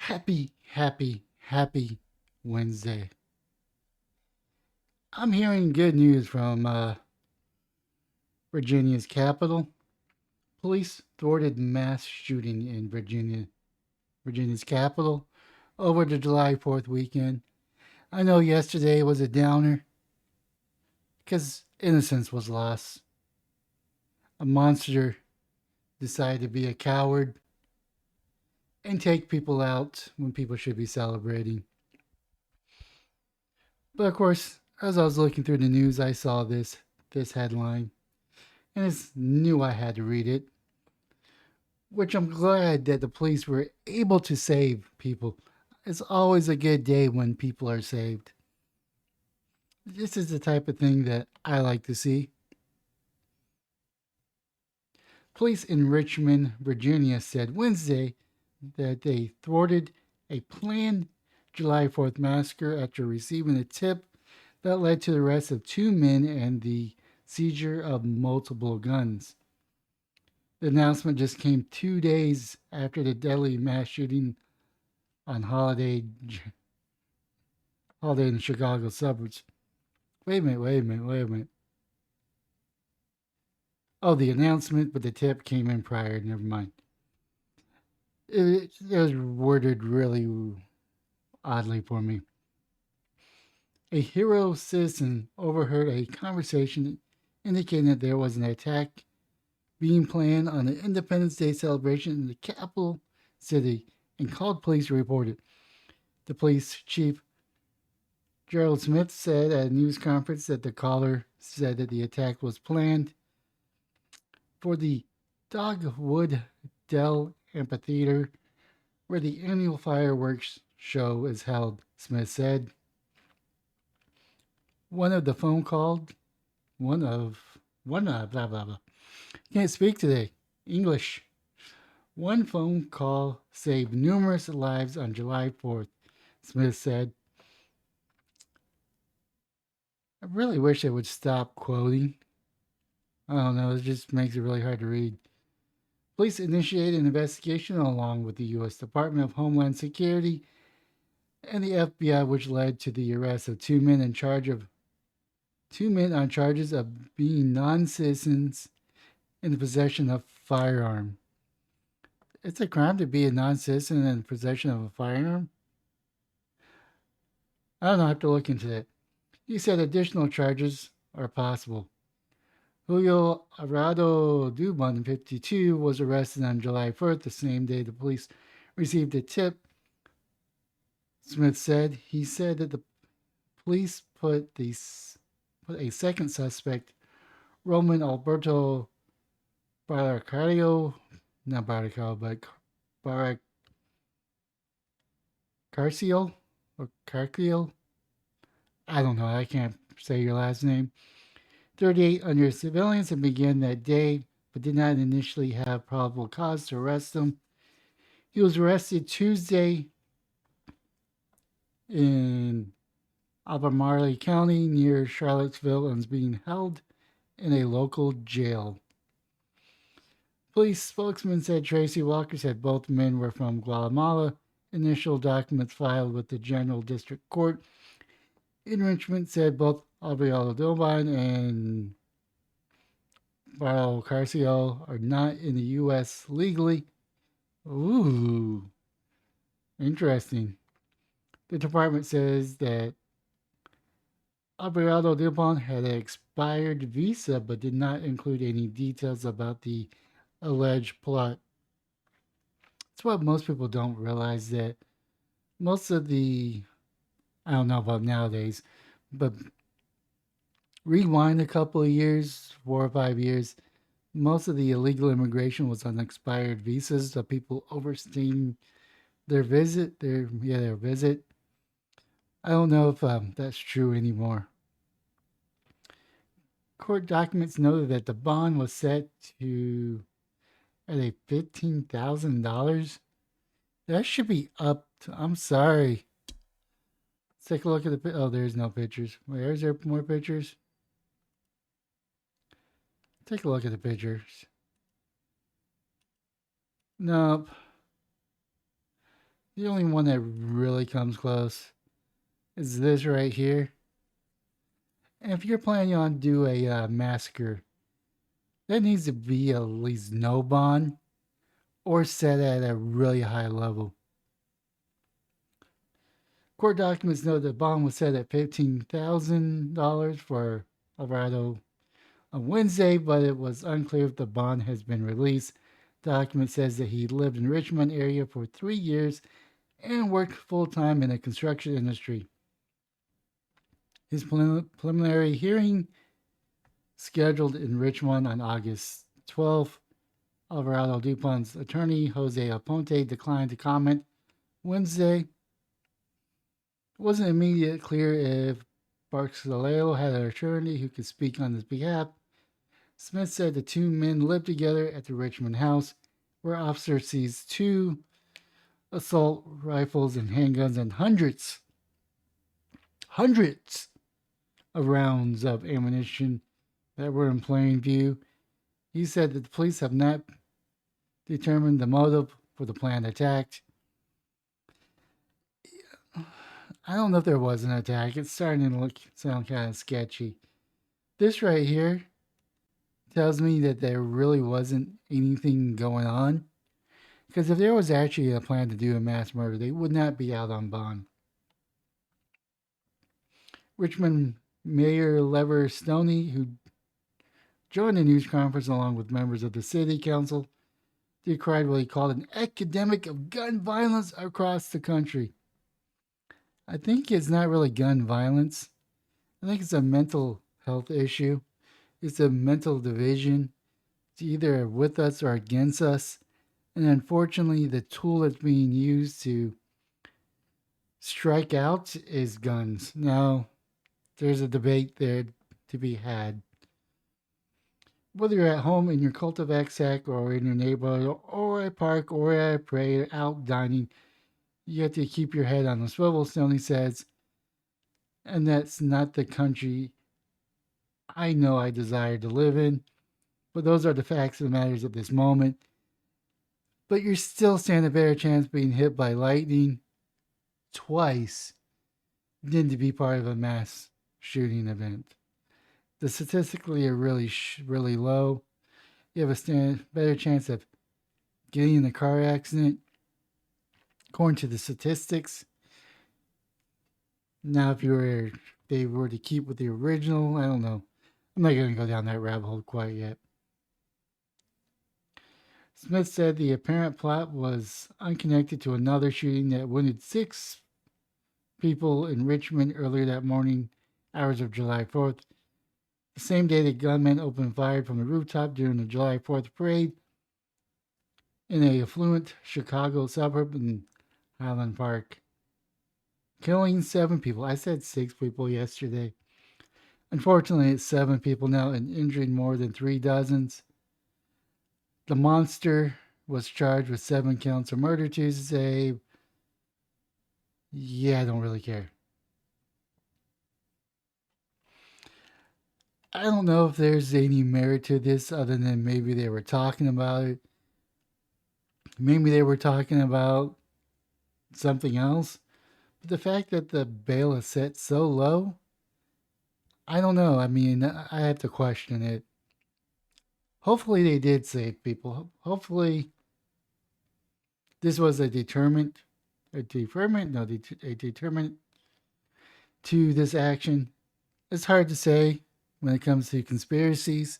Happy Wednesday. I'm hearing good news from Virginia's capital. Police thwarted mass shooting in Virginia's capital, over the July 4th weekend. I know yesterday was a downer because innocence was lost. A monster decided to be a coward and take people out when people should be celebrating. But of course, as I was looking through the news, I saw this headline and I knew I had to read it, which I'm glad that the police were able to save people. It's always a good day when people are saved. This is the type of thing that I like to see. Police in Richmond, Virginia said Wednesday that they thwarted a planned July 4th massacre after receiving a tip that led to the arrest of two men and the seizure of multiple guns. The announcement just came 2 days after the deadly mass shooting on holiday in the Chicago suburbs. Wait a minute. Oh, the announcement, but the tip came in prior. Never mind. It was worded really oddly for me. A hero citizen overheard a conversation indicating that there was an attack being planned on the Independence Day celebration in the capital city and called police to report it. The police chief, Gerald Smith, said at a news conference that the caller said that the attack was planned for the Dogwood Dell Amphitheater, where the annual fireworks show is held, Smith said. One of the phone called, blah, blah, blah. Can't speak today. English. One phone call saved numerous lives on July 4th, Smith said. I really wish they would stop quoting. I don't know, it just makes it really hard to read. Police initiated an investigation along with the U.S. Department of Homeland Security and the FBI, which led to the arrest of two men on charges of being non-citizens in the possession of a firearm. It's a crime to be a non-citizen in possession of a firearm. I don't know. I have to look into that. He said additional charges are possible. Julio Arado Dubon, 52, was arrested on July 1st, the same day the police received a tip. Smith said he said that the police put a second suspect, Roman Alberto Baracario, not Baracario, but Baracarcio or Carcio. I don't know. I can't say your last name. 38 under civilians and began that day, but did not initially have probable cause to arrest him. He was arrested Tuesday in Albemarle County near Charlottesville and is being held in a local jail. Police spokesman said Tracy Walker said both men were from Guatemala. Initial documents filed with the General District Court in Richmond said both Alberto Doban and Barro Carcio are not in the U.S. legally. Ooh, interesting. The department says that Alberto Dupont had an expired visa but did not include any details about the alleged plot. That's what most people don't realize, that most of the, I don't know about nowadays, but rewind a couple of years, 4 or 5 years, most of the illegal immigration was on expired visas of people overstaying their visit. I don't know if that's true anymore. Court documents noted that the bond was set to at a $15,000. That should be up. I'm sorry. Let's take a look at the. Oh, there's no pictures. Where is there more pictures? Take a look at the pictures. Nope. The only one that really comes close is this right here. And if you're planning on do a massacre, that needs to be at least no bond or set at a really high level. Court documents note the bond was set at $15,000 for Alvarado on Wednesday, but it was unclear if the bond has been released. The document says that he lived in Richmond area for 3 years and worked full time in the construction industry. His preliminary hearing, scheduled in Richmond on August 12th, Alvarado DuPont's attorney, Jose Aponte, declined to comment Wednesday. It wasn't immediately clear if Barcelona had an attorney who could speak on his behalf. Smith said the two men lived together at the Richmond house, where officers seized two assault rifles and handguns and hundreds of rounds of ammunition that were in plain view. He said that the police have not determined the motive for the planned attack. I don't know if there was an attack. It's starting to sound kind of sketchy. This right here tells me that there really wasn't anything going on. Because if there was actually a plan to do a mass murder, they would not be out on bond. Richmond Mayor Lever Stoney, who joined the news conference along with members of the city council, decried what he called an epidemic of gun violence across the country. I think it's not really gun violence. I think it's a mental health issue. It's a mental division. It's either with us or against us. And unfortunately, the tool that's being used to strike out is guns. Now, there's a debate there to be had. Whether you're at home in your cult of X-Hack or in your neighborhood or a park or at a parade, out dining, you have to keep your head on the swivel, Stoney says. And that's not the country I know I desire to live in. But those are the facts of the matters at this moment. But you're still standing a better chance being hit by lightning twice than to be part of a mass shooting event. The statistically are really low. You have a better chance of getting in a car accident, according to the statistics. Now, if they were to keep with the original, I don't know. I'm not going to go down that rabbit hole quite yet. Smith said the apparent plot was unconnected to another shooting that wounded 6 people in Richmond earlier that morning, hours of July 4th. The same day, the gunman opened fire from the rooftop during the July 4th parade in a affluent Chicago suburb in Highland Park, killing 7 people. I said 6 people yesterday. Unfortunately, it's 7 people now and injuring more than 3 dozens. The monster was charged with 7 counts of murder Tuesday. Yeah, I don't really care. I don't know if there's any merit to this other than maybe they were talking about it. Maybe they were talking about something else. But the fact that the bail is set so low, I don't know. I mean, I have to question it. Hopefully, they did save people. Hopefully, this was a deterrent to this action. It's hard to say when it comes to conspiracies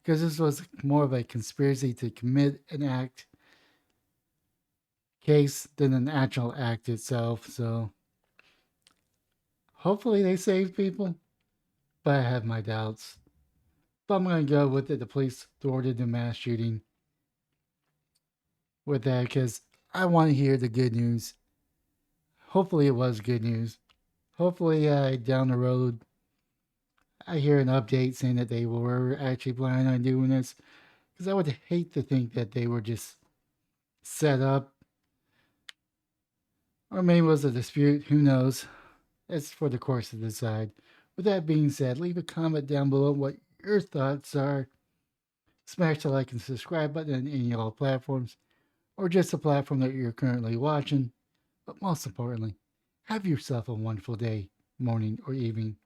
because this was more of a conspiracy to commit an act case than an actual act itself. So hopefully they saved people, but I have my doubts. But I'm going to go with it. The police thwarted the mass shooting with that because I want to hear the good news. Hopefully it was good news. Hopefully down the road I hear an update saying that they were actually planning on doing this because I would hate to think that they were just set up or maybe it was a dispute. Who knows? It's for the courts to decide. With that being said, leave a comment down below what your thoughts are. Smash the like and subscribe button on any of all platforms or just the platform that you're currently watching. But most importantly, have yourself a wonderful day, morning, or evening,